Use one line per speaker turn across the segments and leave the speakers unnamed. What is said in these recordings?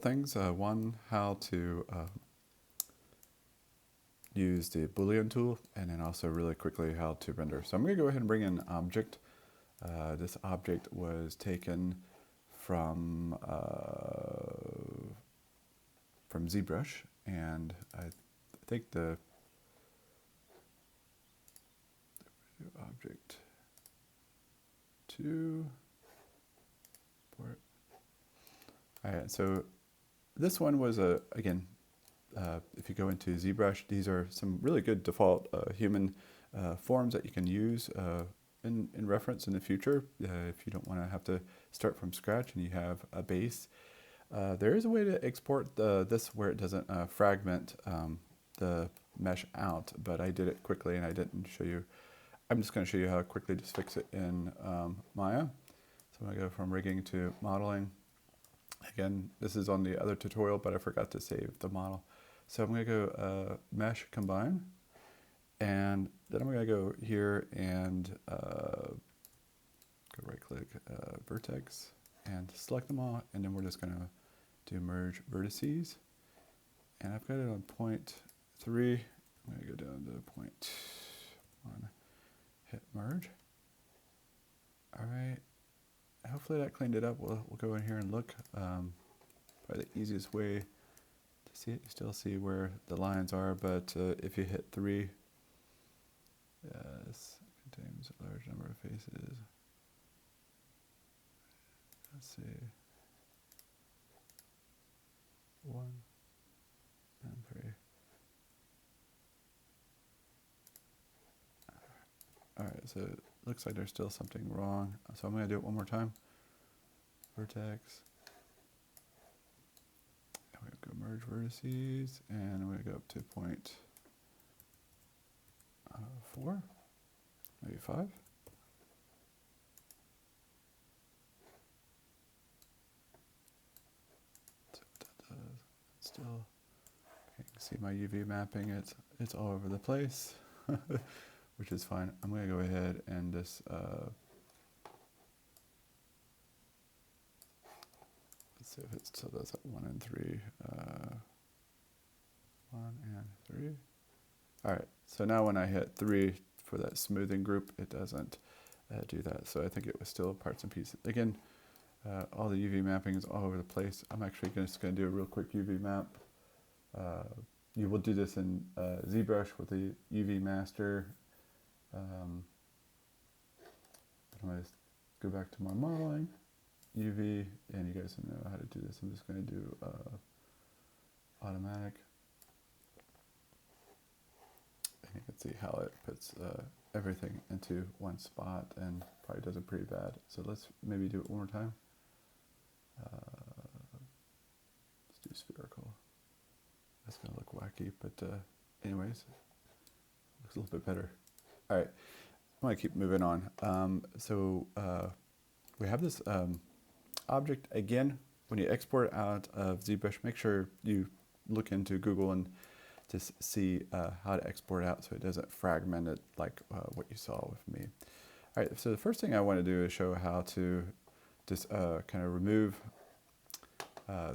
things. One, how to use the Boolean tool, and then also really quickly how to render. So I'm going to go ahead and bring in an object. This object was taken from ZBrush, and I think the object to port. All right, so this one was again, if you go into ZBrush, these are some really good default human forms that you can use in reference in the future if you don't want to have to start from scratch and you have a base. There is a way to export this where it doesn't fragment the mesh out, but I did it quickly and I didn't show you. I'm just going to show you how to quickly just fix it in Maya. So I'm going to go from rigging to modeling. Again, this is on the other tutorial, but I forgot to save the model. So I'm going to go mesh combine, and then I'm going to go here and go right click vertex and select them all, and then we're just going to do merge vertices. And I've got it on 0.3. I'm going to go down to 0.1. Hit merge. All right. Hopefully that cleaned it up. We'll go in here and look. Probably the easiest way to see it. You still see where the lines are, but if you hit 3, this contains a large number of faces. Let's see. 1 and 3. All right, so it looks like there's still something wrong. So I'm going to do it one more time. Vertex. And we're going to go merge vertices, and I'm going to go up to 0.4, maybe 5. So what that does, still, okay, you can see my UV mapping. It's all over the place. Which is fine. I'm going to go ahead and just let's see if it still does that 1 and 3. 1 and 3. All right. So now when I hit 3 for that smoothing group, it doesn't do that. So I think it was still parts and pieces. Again, all the UV mapping is all over the place. I'm actually just going to do a real quick UV map. You will do this in ZBrush with the UV master. I'm going to go back to my modeling, UV, and you guys know how to do this. I'm just going to do automatic. And you can see how it puts everything into one spot and probably does it pretty bad. So let's maybe do it one more time. Let's do spherical. That's going to look wacky, but anyways, looks a little bit better. All right, I'm going to keep moving on. We have this object. Again, when you export out of ZBrush, make sure you look into Google and just see how to export out so it doesn't fragment it like what you saw with me. All right, so the first thing I want to do is show how to just kind of remove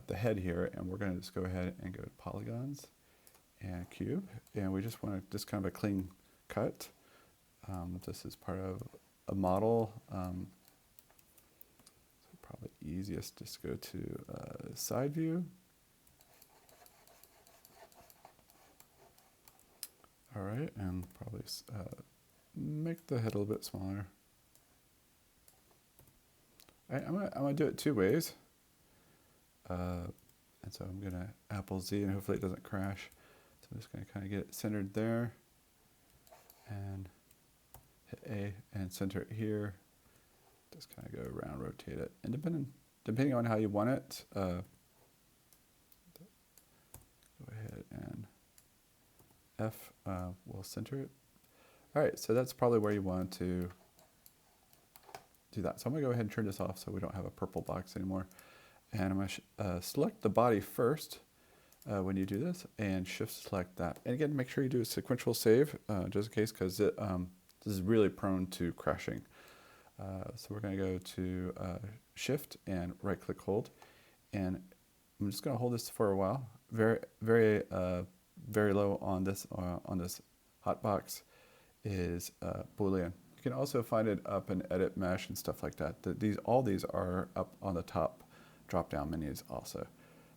the head here, and we're going to just go ahead and go to polygons and cube, and we just want to just kind of a clean cut. This is part of a model. So probably easiest just go to side view. All right, and probably make the head a little bit smaller. All right, I'm gonna do it 2 ways. And so I'm gonna Apple Z, and hopefully it doesn't crash. So I'm just gonna kind of get it centered there, and hit A and center it here. Just kind of go around, rotate it, and depending on how you want it, go ahead and F will center it. All right, so that's probably where you want to do that. So I'm gonna go ahead and turn this off so we don't have a purple box anymore. And I'm gonna select the body first when you do this, and shift select that. And again, make sure you do a sequential save just in case, because this is really prone to crashing. So we're going to go to shift and right click hold, and I'm just going to hold this for a while. Very low on this hotbox is Boolean. You can also find it up in Edit Mesh and stuff like that. All these are up on the top drop-down menus also.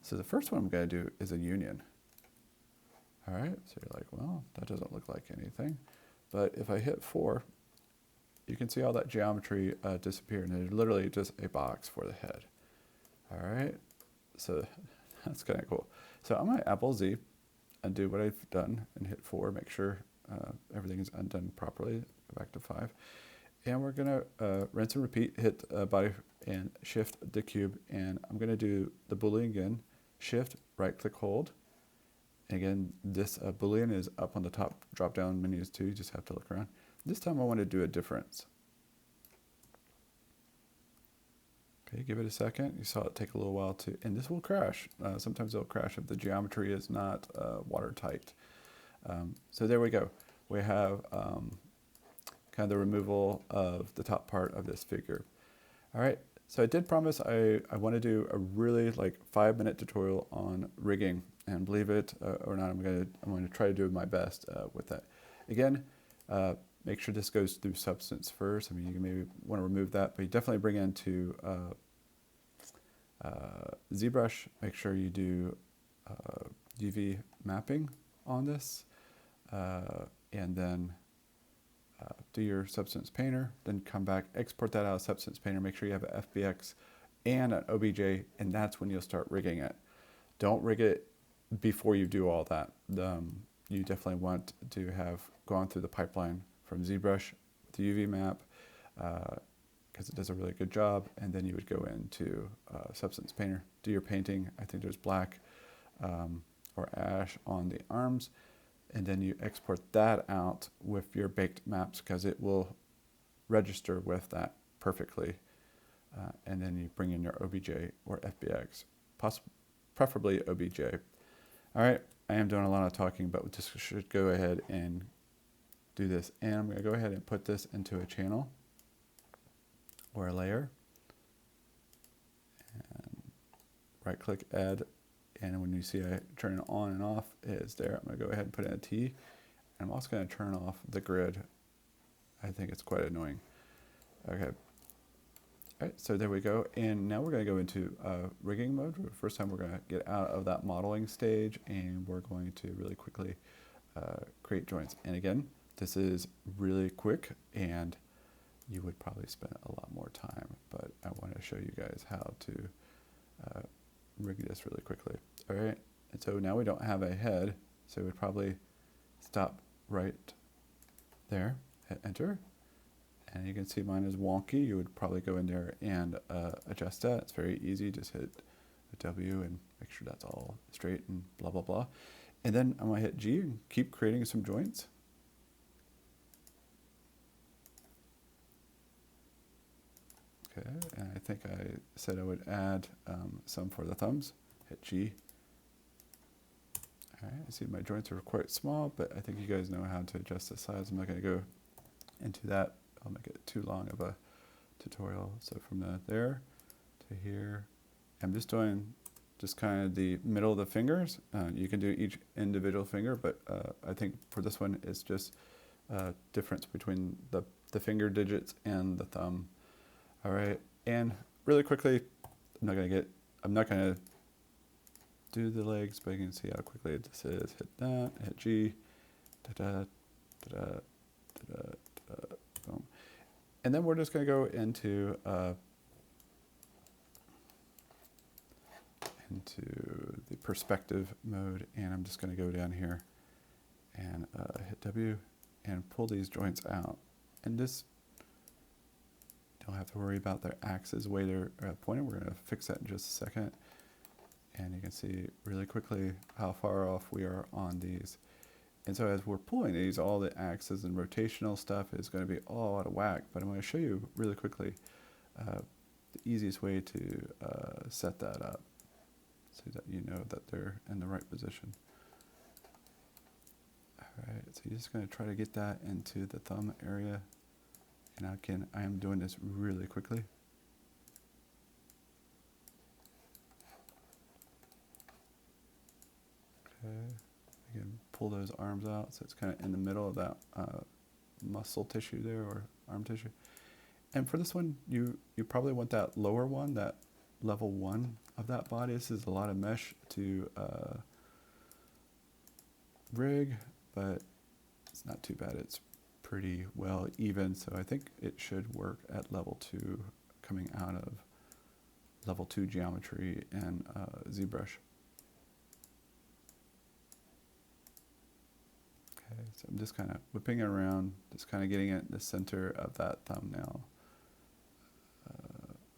So the first one I'm going to do is a union. All right, so you're like, well, that doesn't look like anything. But if I hit 4, you can see all that geometry disappear, and it's literally just a box for the head. All right, so that's kind of cool. So I'm going to Apple Z and do what I've done and hit 4, make sure everything is undone properly. Go back to 5. And we're going to rinse and repeat, hit body and shift the cube. And I'm going to do the Boolean again, shift, right click, hold. And again, this Boolean is up on the top drop down menus too. You just have to look around. This time I want to do a difference. Okay, give it a second. You saw it take a little while to, and this will crash. Sometimes it'll crash if the geometry is not watertight. So there we go. We have kind of the removal of the top part of this figure. All right, so I did promise I want to do a really 5-minute tutorial on rigging, and believe it or not, I'm going to try to do my best with that. Again, make sure this goes through Substance first. I mean, you can maybe want to remove that, but you definitely bring into ZBrush. Make sure you do UV mapping on this, and then do your Substance Painter. Then come back, export that out of Substance Painter. Make sure you have an FBX and an OBJ, and that's when you'll start rigging it. Don't rig it before you do all that. You definitely want to have gone through the pipeline from ZBrush, the UV map, because it does a really good job, and then you would go into Substance Painter, do your painting. I think there's black or ash on the arms, and then you export that out with your baked maps, because it will register with that perfectly. And then you bring in your OBJ or FBX, preferably OBJ. All right, I am doing a lot of talking, but we just should go ahead and do this. And I'm going to go ahead and put this into a channel or a layer. And right click, add. And when you see I turn it on and off, it's there. I'm going to go ahead and put in a T. And I'm also going to turn off the grid. I think it's quite annoying. Okay. All right, so there we go. And now we're going to go into rigging mode. For the first time, we're going to get out of that modeling stage, and we're going to really quickly create joints. And again, this is really quick, and you would probably spend a lot more time, but I want to show you guys how to rig this really quickly. All right, and so now we don't have a head, so we'd probably stop right there, hit enter. And you can see mine is wonky. You would probably go in there and adjust that. It's very easy. Just hit the W and make sure that's all straight and blah, blah, blah. And then I'm going to hit G and keep creating some joints. Okay, and I think I said I would add some for the thumbs. Hit G. All right, I see my joints are quite small, but I think you guys know how to adjust the size. I'm not going to go into that. I'll make it too long of a tutorial. So from there to here, I'm just doing just kind of the middle of the fingers. You can do each individual finger, but I think for this one, it's just difference between the finger digits and the thumb. All right, and really quickly, I'm not gonna do the legs, but you can see how quickly this is. Hit that, hit G, da-da, da-da, da-da, da-da. Boom. And then we're just going to go into the perspective mode, and I'm just going to go down here and hit W and pull these joints out. And just don't have to worry about their axes, the way they're pointing. We're going to fix that in just a second. And you can see really quickly how far off we are on these. And so as we're pulling these, all the axes and rotational stuff is going to be all out of whack. But I'm going to show you really quickly the easiest way to set that up so that you know that they're in the right position. All right, so you're just going to try to get that into the thumb area. And again, I am doing this really quickly. Okay, again, pull those arms out so it's kind of in the middle of that muscle tissue there, or arm tissue. And for this one, you probably want that lower one, that level 1 of that body. This is a lot of mesh to rig, but it's not too bad. It's pretty well even, so I think it should work at level 2, coming out of level 2 geometry and ZBrush. Okay, so I'm just kind of whipping it around, just kind of getting it in the center of that thumbnail.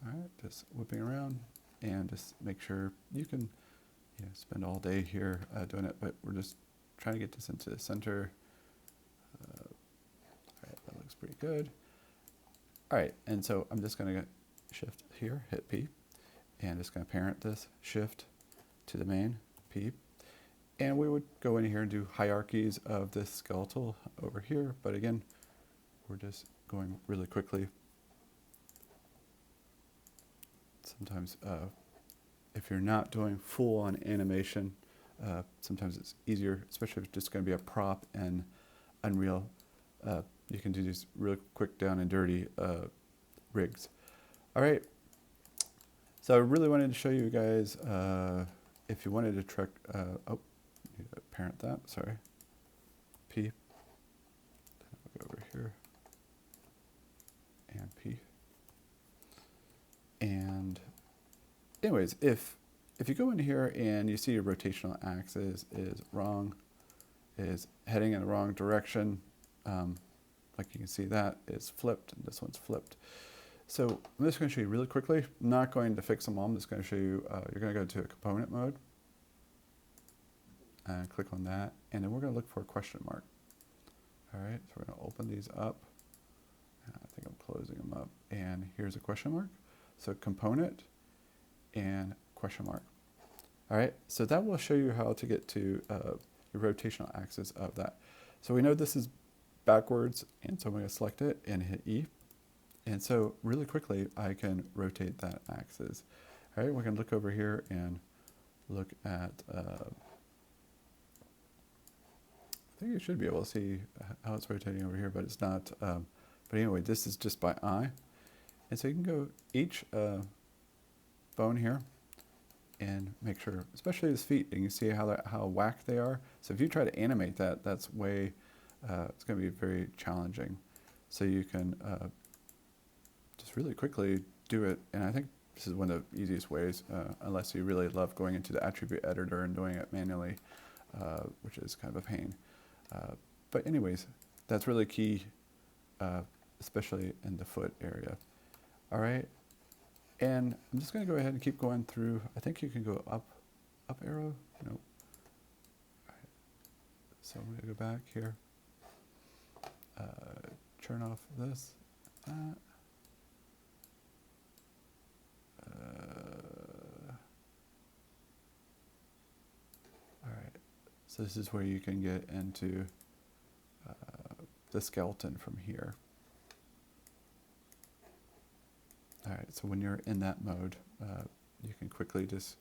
All right, just whipping around, and just make sure you can spend all day here doing it, but we're just trying to get this into the center. All right, that looks pretty good. All right, and so I'm just going to shift here, hit P, and just going to parent this, shift to the main, P. And we would go in here and do hierarchies of this skeletal over here, but again, we're just going really quickly. Sometimes if you're not doing full-on animation, sometimes it's easier, especially if it's just going to be a prop in Unreal. You can do these real quick down and dirty rigs. All right, so I really wanted to show you guys, if you wanted to track, need to parent that, sorry, P, then I'll go over here, and P. And anyways, if you go in here and you see your rotational axis is wrong, is heading in the wrong direction, like you can see that is flipped, and this one's flipped. So I'm just going to show you really quickly. I'm not going to fix them all. I'm just going to show you, you're going to go to a component mode, and click on that, and then we're going to look for a question mark. All right, so we're going to open these up. I think I'm closing them up, and here's a question mark. So component and question mark. All right, so that will show you how to get to the rotational axis of that. So we know this is backwards, and so I'm going to select it and hit E. And so really quickly, I can rotate that axis. All right, we can look over here and look at, I think you should be able to see how it's rotating over here, but it's not. But anyway, this is just by eye. And so you can go each bone here and make sure, especially his feet, and you see how whack they are. So if you try to animate that, that's way, it's going to be very challenging. So you can just really quickly do it, and I think this is one of the easiest ways, unless you really love going into the attribute editor and doing it manually, which is kind of a pain. But anyways, that's really key, especially in the foot area. All right, and I'm just going to go ahead and keep going through. I think you can go up arrow. No. All right. So I'm going to go back here. Turn off this. All right. So this is where you can get into the skeleton from here. All right, so when you're in that mode, you can quickly just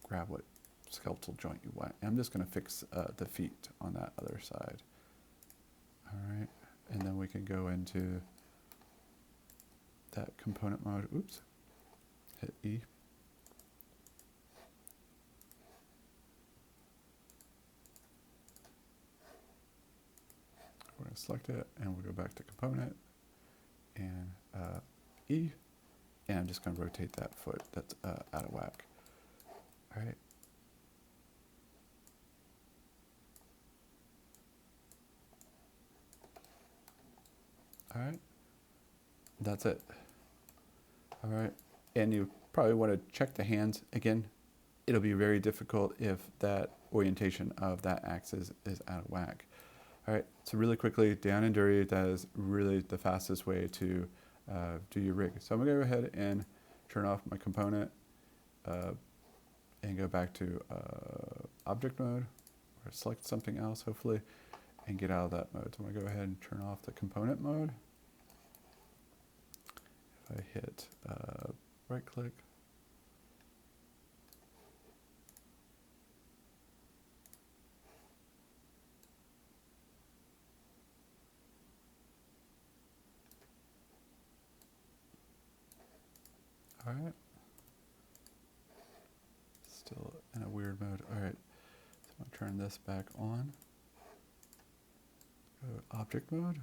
grab what skeletal joint you want. And I'm just going to fix the feet on that other side. All right, and then we can go into that component mode. Oops, hit E. We're going to select it, and we'll go back to component, and E, and I'm just going to rotate that foot that's out of whack. All right. All right. That's it. All right. And you probably want to check the hands. Again, it'll be very difficult if that orientation of that axis is out of whack. All right. So really quickly, down and dirty, that is really the fastest way to do your rig. So I'm going to go ahead and turn off my component and go back to object mode, or select something else, hopefully, and get out of that mode. So I'm going to go ahead and turn off the component mode. If I hit right click, All right. Still in a weird mode. All right. So I'm gonna turn this back on. Go to object mode.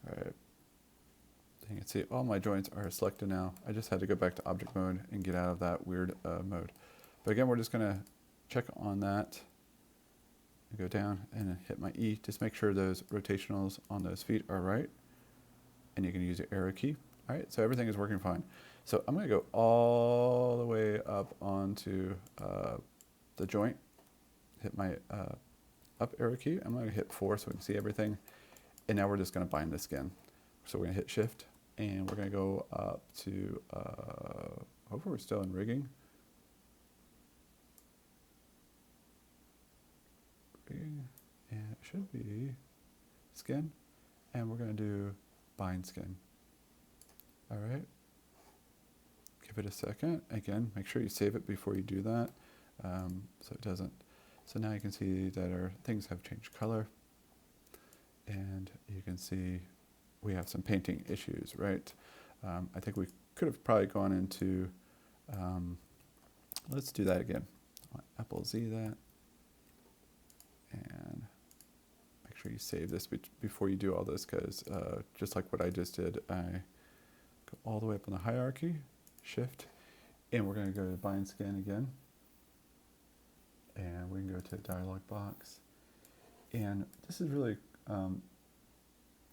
All right. You can see all my joints are selected now. I just had to go back to object mode and get out of that weird mode. But again, we're just gonna check on that and go down and hit my E. Just make sure those rotationals on those feet are right. And you can use the arrow key. All right, so everything is working fine. So I'm gonna go all the way up onto the joint, hit my up arrow key. I'm gonna hit 4 so we can see everything. And now we're just gonna bind the skin. So we're gonna hit shift and we're gonna go up to, hopefully we're still in rigging. And it should be skin. And we're gonna do bind skin. All right. Give it a second. Again, make sure you save it before you do that, so it doesn't. So now you can see that our things have changed color, and you can see we have some painting issues, right? I think we could have probably gone into. Let's do that again. Apple Z that, and make sure you save this before you do all this, because just like what I just did, I go all the way up in the hierarchy. Shift, and we're going to go to bind skin again, and we can go to dialog box, and this is really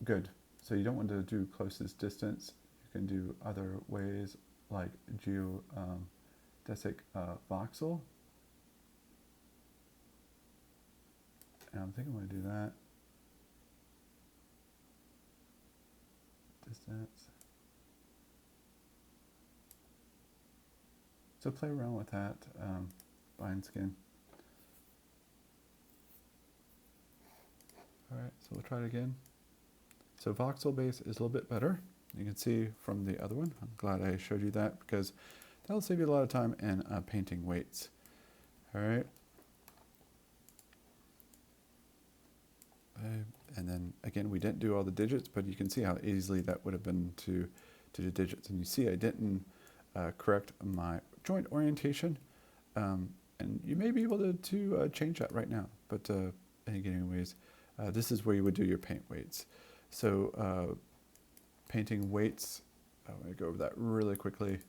good. So you don't want to do closest distance. You can do other ways like geodesic voxel, and I'm thinking I'm going to do that. Distance. So play around with that, bind skin. All right, so we'll try it again. So voxel base is a little bit better. You can see from the other one. I'm glad I showed you that because that'll save you a lot of time in painting weights. All right. And then again, we didn't do all the digits, but you can see how easily that would have been to do digits. And you see I didn't correct my joint orientation, and you may be able to change that right now, but anyways, this is where you would do your paint weights. So painting weights, I'm going to go over that really quickly.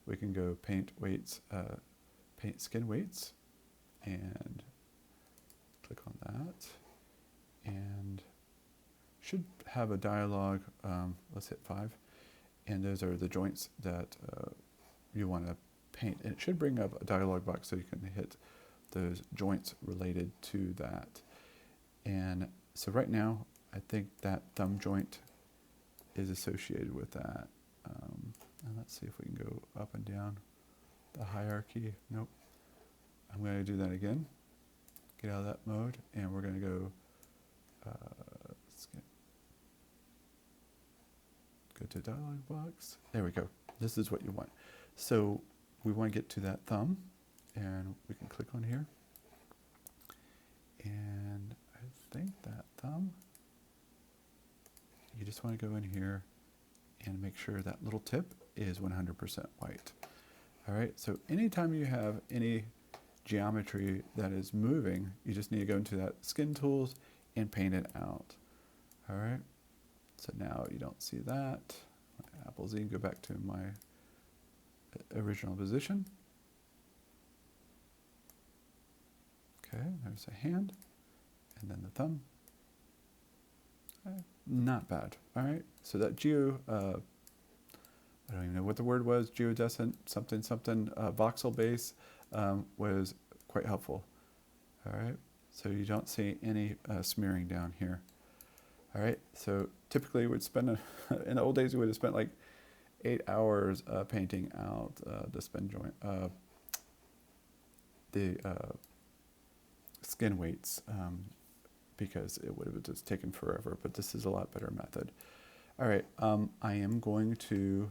We can go paint weights, paint skin weights, and click on that, and should have a dialog. Let's hit 5, and those are the joints that you want to paint, and it should bring up a dialog box so you can hit those joints related to that. And so right now I think that thumb joint is associated with that. And let's see if we can go up and down the hierarchy. Nope. I'm going to do that again, get out of that mode, and we're going to go go to dialog box. There we go. This is what you want. So we want to get to that thumb, and we can click on here. And I think that thumb, you just want to go in here and make sure that little tip is 100% white. All right, so anytime you have any geometry that is moving, you just need to go into that skin tools and paint it out. All right, so now you don't see that. Apple Z, go back to my original position. Okay, there's a hand, and then the thumb. Not bad. All right, so that I don't even know what the word was, geodesic something voxel base was quite helpful. All right, so you don't see any smearing down here. All right, so typically we'd spend, in the old days we would have spent like 8 hours painting out the spin joint, the skin weights, because it would have just taken forever, but this is a lot better method. All right, I am going to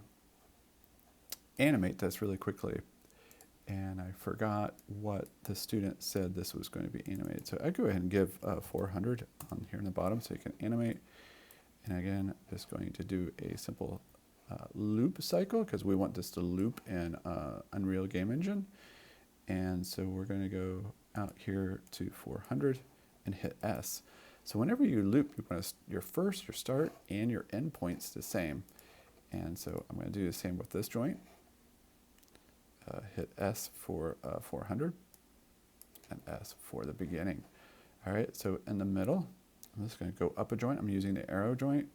animate this really quickly, and I forgot what the student said this was going to be animated. So I go ahead and give 400 on here in the bottom so you can animate. And again, just going to do a simple loop cycle because we want this to loop in Unreal Game Engine. And so we're going to go out here to 400 and hit S. So whenever you loop, you want your first, your start, and your end points the same. And so I'm going to do the same with this joint. Hit S for 400 and S for the beginning. All right, so in the middle, I'm just going to go up a joint. I'm using the arrow joint,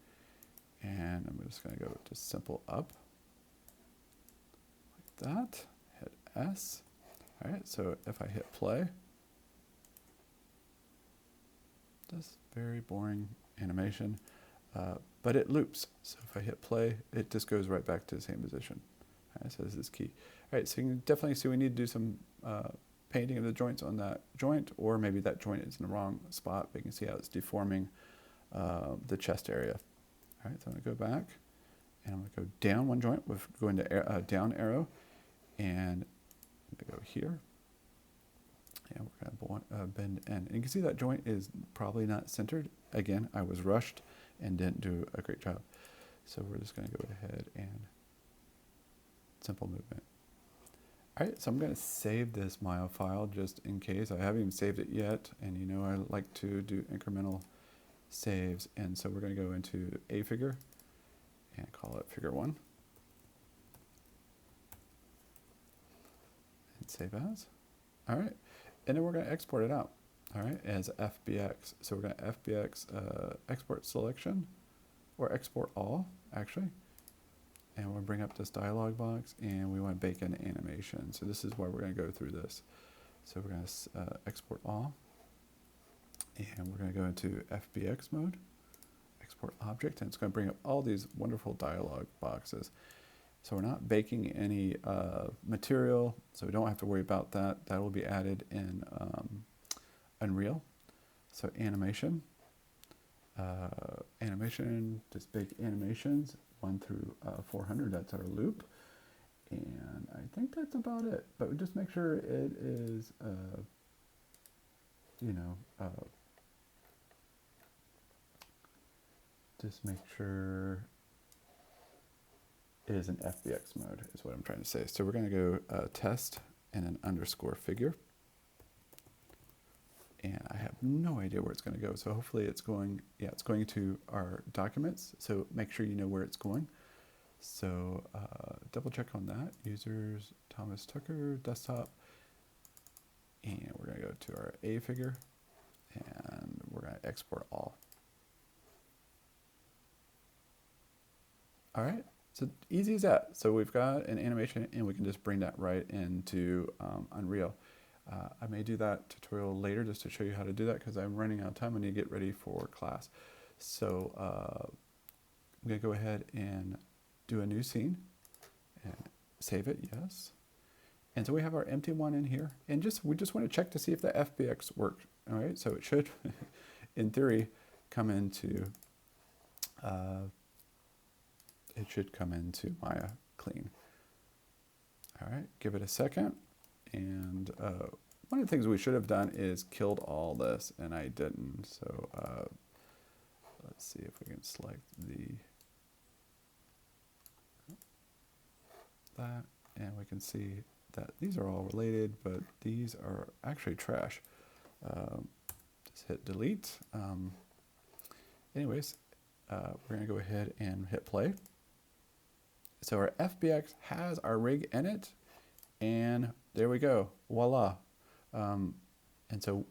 and I'm just going to go to simple up like that. Hit S. All right, so if I hit play, just very boring animation, but it loops. So if I hit play, it just goes right back to the same position. All right, so this is key. All right, so you can definitely see we need to do some painting of the joints on that joint, or maybe that joint is in the wrong spot, but you can see how it's deforming the chest area. All right, so I'm gonna go back, and I'm gonna go down one joint with going to down arrow, and I'm gonna go here, and we're gonna bend in. And you can see that joint is probably not centered. Again, I was rushed and didn't do a great job. So we're just gonna go ahead and simple movement. All right, so I'm going to save this Maya file just in case. I haven't even saved it yet, and you know I like to do incremental saves. And so we're going to go into a figure and call it figure 1. And save as. All right, and then we're going to export it out, all right, as FBX. So we're going to FBX export selection, or export all, actually. And we'll bring up this dialog box, and we want to bake in animation. So this is why we're going to go through this. So we're going to export all, and we're going to go into FBX mode, export object, and it's going to bring up all these wonderful dialog boxes. So we're not baking any material, so we don't have to worry about that. That will be added in Unreal. So animation, just bake animations. 1 through 400, that's our loop. And I think that's about it. But just make sure it is, just make sure it is in FBX mode, is what I'm trying to say. So we're going to go test and an underscore figure. And I have no idea where it's going to go. So hopefully it's going, yeah, it's going to our documents. So make sure you know where it's going. So double check on that. Users, Thomas Tucker, desktop. And we're going to go to our A figure. And we're going to export all. All right, so easy as that. So we've got an animation, and we can just bring that right into Unreal. I may do that tutorial later just to show you how to do that, because I'm running out of time. I need to get ready for class. So I'm going to go ahead and do a new scene and save it, yes. And so we have our empty one in here, and we just want to check to see if the FBX works. All right, so it should, in theory, come into Maya clean. All right, give it a second. And one of the things we should have done is killed all this, and I didn't. So let's see if we can select that, and we can see that these are all related, but these are actually trash. Just hit delete. Anyways, we're going to go ahead and hit play. So our FBX has our rig in it, and there we go, voila. And so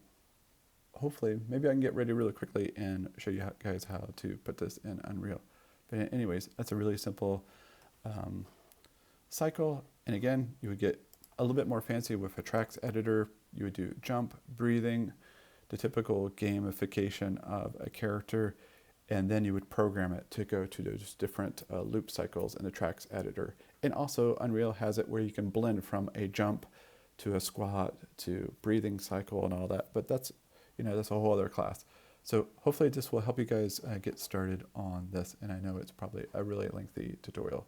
hopefully, maybe I can get ready really quickly and show you guys how to put this in Unreal. But anyways, that's a really simple cycle. And again, you would get a little bit more fancy with a tracks editor. You would do jump, breathing, the typical gamification of a character, and then you would program it to go to those different loop cycles in the tracks editor. And also Unreal has it where you can blend from a jump to a squat to breathing cycle and all that, but that's a whole other class. So hopefully this will help you guys get started on this, and I know it's probably a really lengthy tutorial.